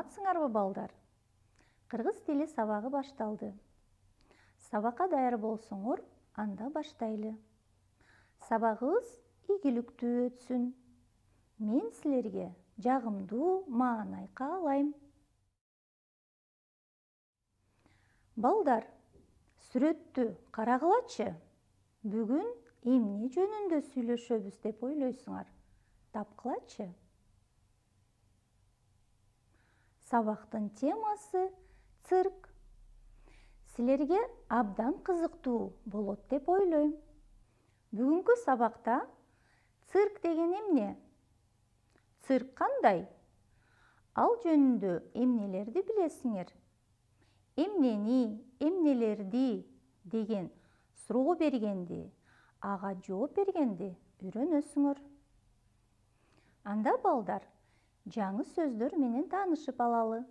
Саламатсыңарбы балдар? Кыргыз тили сабагы башталды. Сабакка даяр болсоңор, анда баштайлы. Сабагыбыз ийгиликтүү өтсүн. Мен силерге жагымдуу маанай каалайм. Балдар, сүрөттү карагылачы. Бүгүн эмне жөнүндө сүйлөшөбүз деп ойлойсуңар? Тапкылачы. Сабактын темасы цирк. Силерге абдан кызыктуу болот деп ойлойм. Бүгүнкү сабакта цирк деген эмне? Цирк кандай? Ал жөнүндө эмнелерди билесиңер? Эмнени, эмнелерди деген суроо бергенди, ага жооп бергенди үйрөнөсүңөр. Анда балдар, жаңы сөздөр менен таанышып алалы.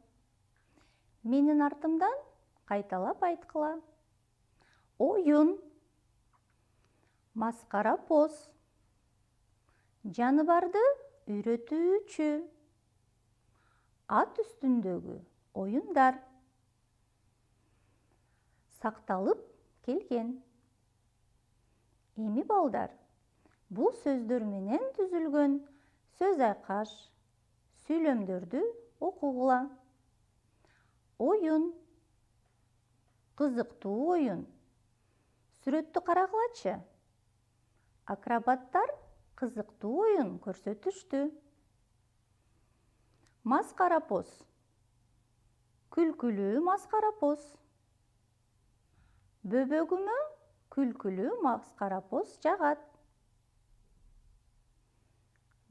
Менин артымдан кайталап айткыла. Оюн, маскара поз, жаныбарды үйрөтүүчү, ат үстүндөгү оюндар, сакталып келген. Эми балдар, бул сөздөр менен түзүлгөн сөз айкаш, сүйлөмдөрдү окугула. Оюн, кызыктуу оюн. Сүрөттү карагылачы. Акробаттар кызыктуу оюн көрсөтүштү. Маскара поз. Күлкүлүү маскара поз. Бөбөгүмө күлкүлүү маскара поз жагат.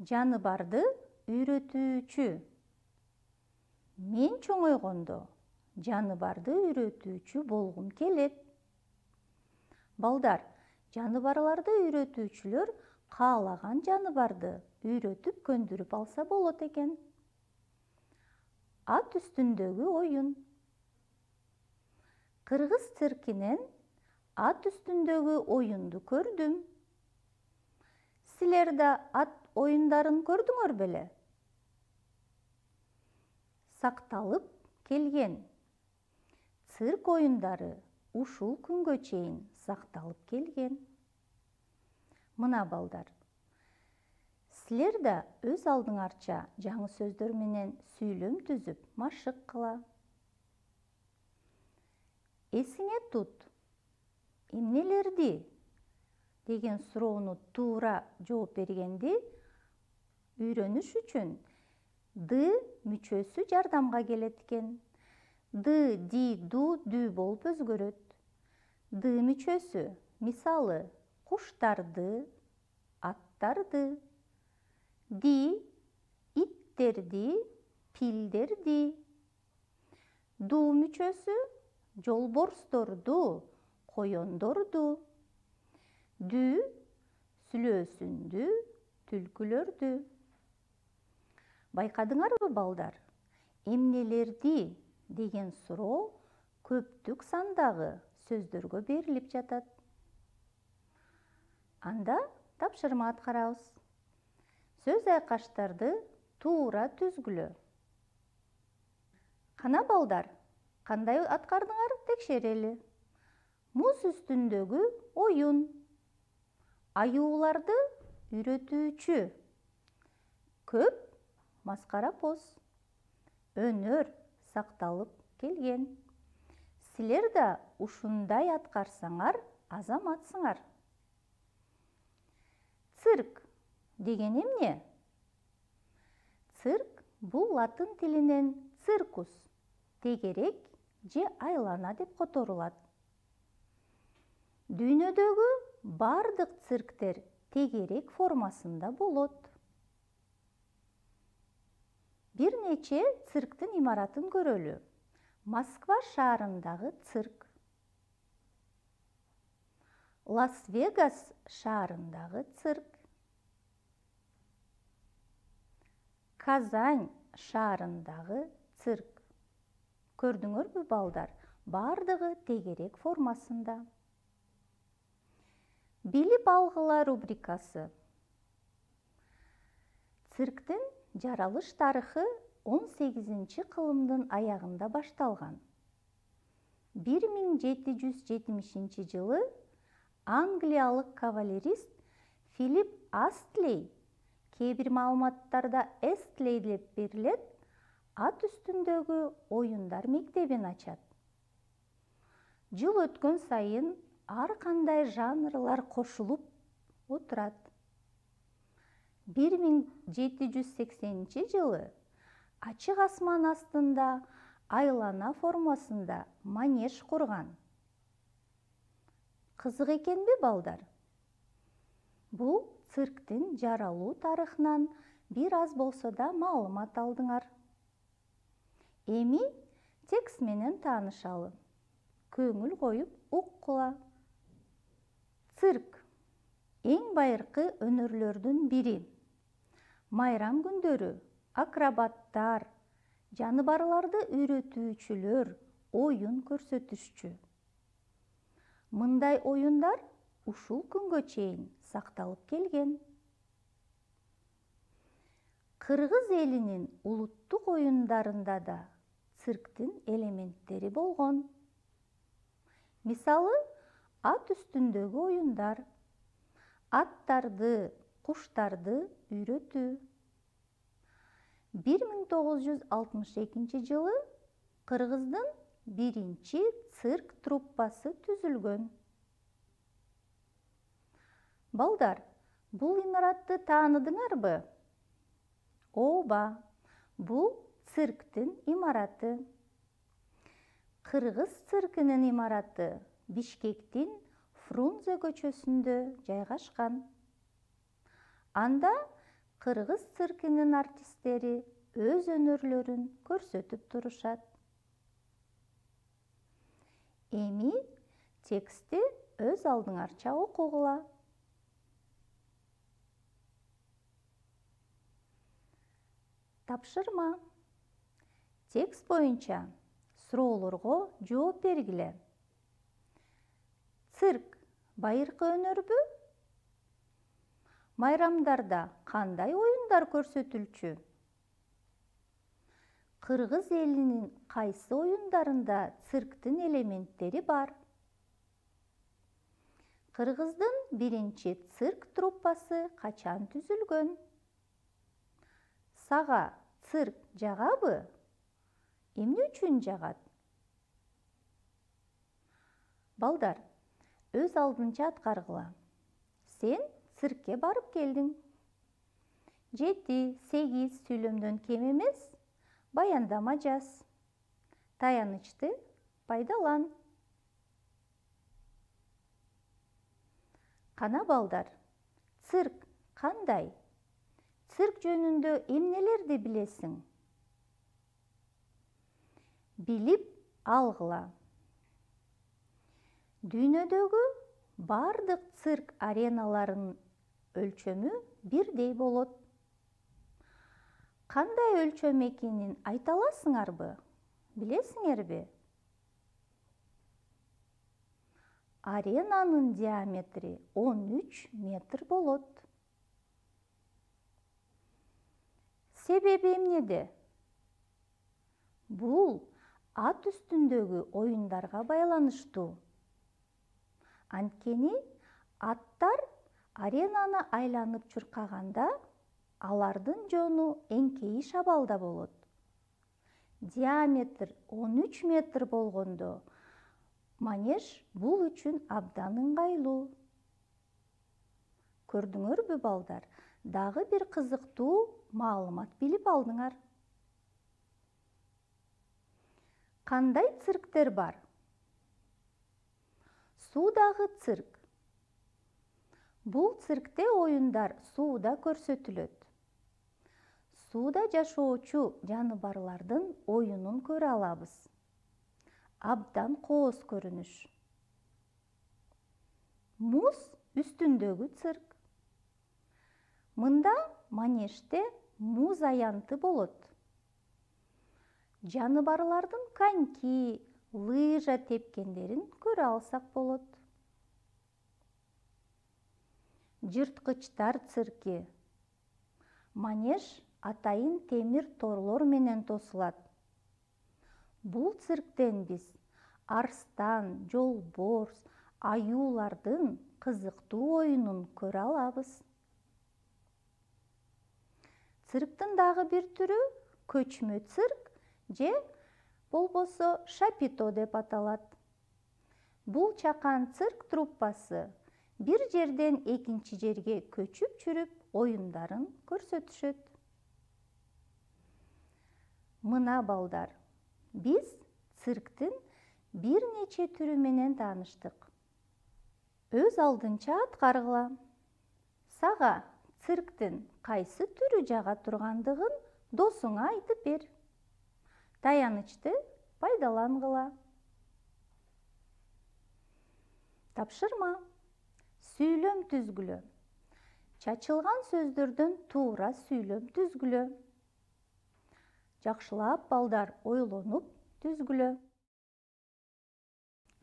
Жаныбарды үйрөтүүчү. Мен чоңойгондо жаныбарды үйрөтүүчү болгум келет. Балдар, жаныбарларды үйрөтүүчүлөр каалаган жаныбарды үйрөтүп көндүрүп алса болот экен. Ат үстүндөгү оюн. Кыргыз циркинен ат үстүндөгү оюнду көрдүм. Силер да ат оюндарын көрдүңөр беле? Сакталып келген. Цирк оюндары ушул күнгө чейин сакталып келген. Мына балдар, силер да өз алдыңарча жаңы сөздөр менен сүйлөм түзүп машык кыла. Эсиңе тут, эмнелерди деген суроону туура жооп бергенди үйрөнүш үчүн д мүчөсү жардамга келет экен. Д, ди, ду, дүү болуп өзгөрөт. Д мүчөсү, мисалы, куштарды, аттарды. Ди, иттерди, пилдерди. Ду мүчөсү, жолборсторду, коёндорду. Дүү, сүлөөсүндү, түлкүлөрдү. Байкадыңарбы балдар? Эмнелерди деген суроо көптүк сандагы сөздөргө берилип жатат. Анда тапшырма аткарабыз. Сөз айкаштарды туура түзгүлө. Кана балдар, кандай аткардыңар текшерели. Муз үстүндөгү оюн. Аюуларды үйрөтүүчү. Көп маскара поз. Өнөр сакталып келген. Силер да ушундай аткарсаңар азаматсыңар. Цирк деген эмне? Цирк бул латын тилинен циркус, тегерек же айлана деп которулат. Дүйнөдөгү бардык цирктер тегерек формасында болот. Бир нече цирктин имаратын көрөлү. Москва шаарындагы цирк. Лас-Вегас шаарындагы цирк. Казань шаарындагы цирк. Көрдүңөрбү балдар? Бардыгы тегерек формасында. Билип алгыла рубрикасы. Цирктин жаралыш тарыхы 18-кылымдын аягында башталган. 1770-жылы англиялык кавалерист Филипп Астлей, кээ бир маалыматтарда Эстлей деп берилет, ат үстүндөгү оюндар мектебин ачат. Жыл өткөн сайын ар кандай жанрлар кошулуп отурат. 1780-жылы ачык асман астында айлана формасында манеж курган. Кызык экенби, балдар? Бул цирктин жаралуу тарыхынан бир аз болсо да маалымат алдыңар. Эми текст менен таанышалы. Көңүл коюп уккула. Цирк эң байыркы өнөрлөрдүн бири. Майрам күндөрү акробаттар, жаныбарларды үйрөтүүчүлөр оюн көрсөтүшчү. Мындай оюндар ушул күнгө чейин сакталып келген. Кыргыз элинин улуттук оюндарында да цирктин элементтери болгон. Мисалы, ат үстүндөгү оюндар, аттарды, куштарды үйрөтүү. 1962-жылы Кыргыздын биринчи цирк труппасы түзүлгөн. Балдар, бул имаратты тааныдыңарбы? Ооба, бул цирктин имараты. Кыргыз циркинин имараты Бишкектин Фрунзе көчөсүндө жайгашкан. Анда кыргыз циркинин артисттери өз өнөрлөрүн көрсөтүп турушат. Эми текстти өз алдыңарча окугула. Тапшырма. Текст боюнча суроолорго жооп бергиле. Цирк байыркы өнөрбү? Майрамдарда кандай оюндар көрсөтүлчү? Кыргыз элинин кайсы оюндарында цирктин элементтери бар? Кыргыздын биринчи цирк труппасы качан түзүлгөн? Сага цирк жагабы? Эмне үчүн жагат? Балдар, өз алдынча аткаргыла. Сен циркке барып келдиң. 7-8 сүйлөмдөн кем эмес баяндама жаз. Таянычты пайдалан. Кана балдар, цирк кандай? Цирк жөнүндө эмнелерди билесиң? Билип алгыла. Дүйнөдөгү бардык цирк ареналарынын өлчөмү бирдей болот. Кандай өлчөм экенин айта аласыңарбы? Билесиңерби? Аренанын диаметри 13 метр болот. Себеби эмнеде? Бул ат үстүндөгү оюндарга байланыштуу. Анткени аттар аренаны айланып чуркаганда алардын жону эңкейи шабалда болот. Диаметр 13 метр болгондо манеж бул үчүн абдан ыңгайлуу. Көрдүңөрбү балдар? Дагы бир кызыктуу маалымат билип алдыңар. Кандай цирктер бар? Суудагы цирк. Бул циркте оюндар сууда көрсөтүлөт. Сууда жашоочу жаныбарлардын оюнун көрө алабыз. Абдан кооз көрүнүш. Муз үстүндөгү цирк. Мында манежде муз аянты болот. Жаныбарлардын коньки, лыжа тепкендерин көрө алсак болот. Жырткычтар цирки. Манеж атайын темир торлор менен тосулат. Бул цирктен биз арстан, жолборс, аюулардын кызыктуу оюнун көрө алабыз. Цирктин дагы бир түрү көчмө цирк же болбосо шапито деп аталат. Бул чакан цирк труппасы бир жерден экинчи жерге көчүп жүрүп оюндарын көрсөтүшөт. Мына балдар, биз цирктин бир нече түрү менен тааныштык. Өз алдынча аткаргыла. Сага цирктин кайсы түрү жага тургандыгын досуңа айтып бер. Таянычты пайдалангыла. Тапшырма. Сүйлөм түзгүлө. Чачылган сөздөрдөн туура сүйлөм түзгүлө. Жакшылап балдар ойлонуп түзгүлө.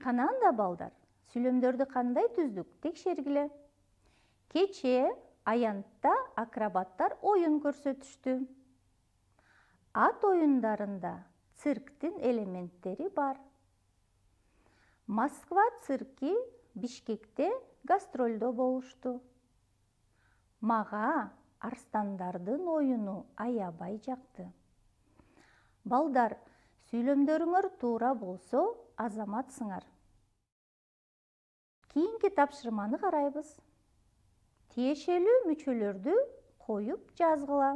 Канаанда балдар, сүйлөмдөрдү кандай түздүк текшергиле. Кечээ аянтта акробаттар оюн көрсөтүштү. Ат оюндарында цирктин элементтери бар. Москва цирки Бишкекте гастролдо болушту. Мага арстандардын оюну аябай жакты. Балдар, сүйлөмдөрүңөр туура болсо азаматсыңар. Кийинки тапшырманы карайбыз. Тиешелүү мүчөлөрдү коюп жазгыла.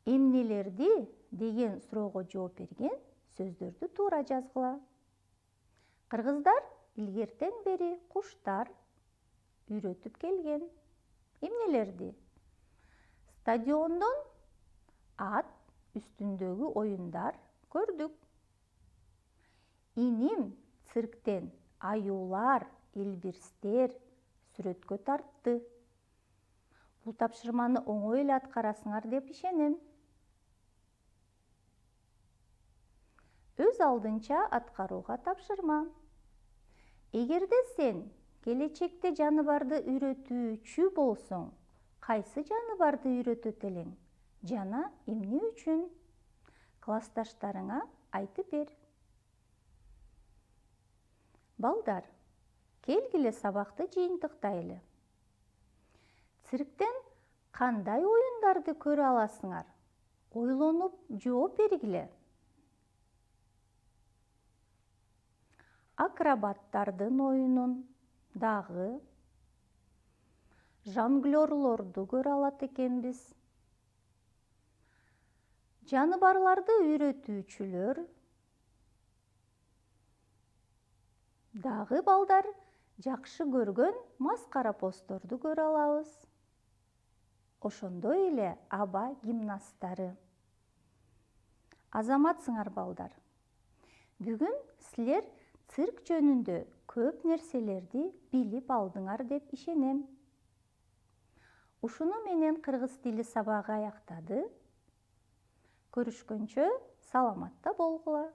Эмнелерди деген суроого жооп берген сөздөрдү туура жазгыла. Кыргыздар илгертен бери куштар үйрөтүп келген. Эмнелерди? Стадиондон ат үстүндөгү оюндар көрдүк. Иним цирктен аюулар, илбирстер сүрөткө тартты. Бул тапшырманы оңой эле аткарасыңар деп ишенем. Өз алдынча аткарууга тапшырма. Эгерде сен келечекте жаныбарды үйрөтүүчү болсоң, кайсы жаныбарды үйрөтөт элең? Жана эмне үчүн? Классташтарыңа айтып бер. Балдар, келгиле сабакты жыйынтыктайлы. Цирктен кандай оюндарды көрө аласыңар? Ойлонуп жооп бергиле. Акробаттардын оюнун, дагы жонглёрлорду көрө алат экенбиз. Жаныбарларды үйрөтүүчүлөр, дагы балдар жакшы көргөн маскаропостторду көрө алабыз. Ошондой эле аба гимнасттары. Азаматсыңар балдар. Бүгүн силер цирк жөнүндө көп нерселерди билип алдыңар деп ишенем. Ушуну менен кыргыз тили сабагы аяктады. Көрүшкөнчө саламатта болгула.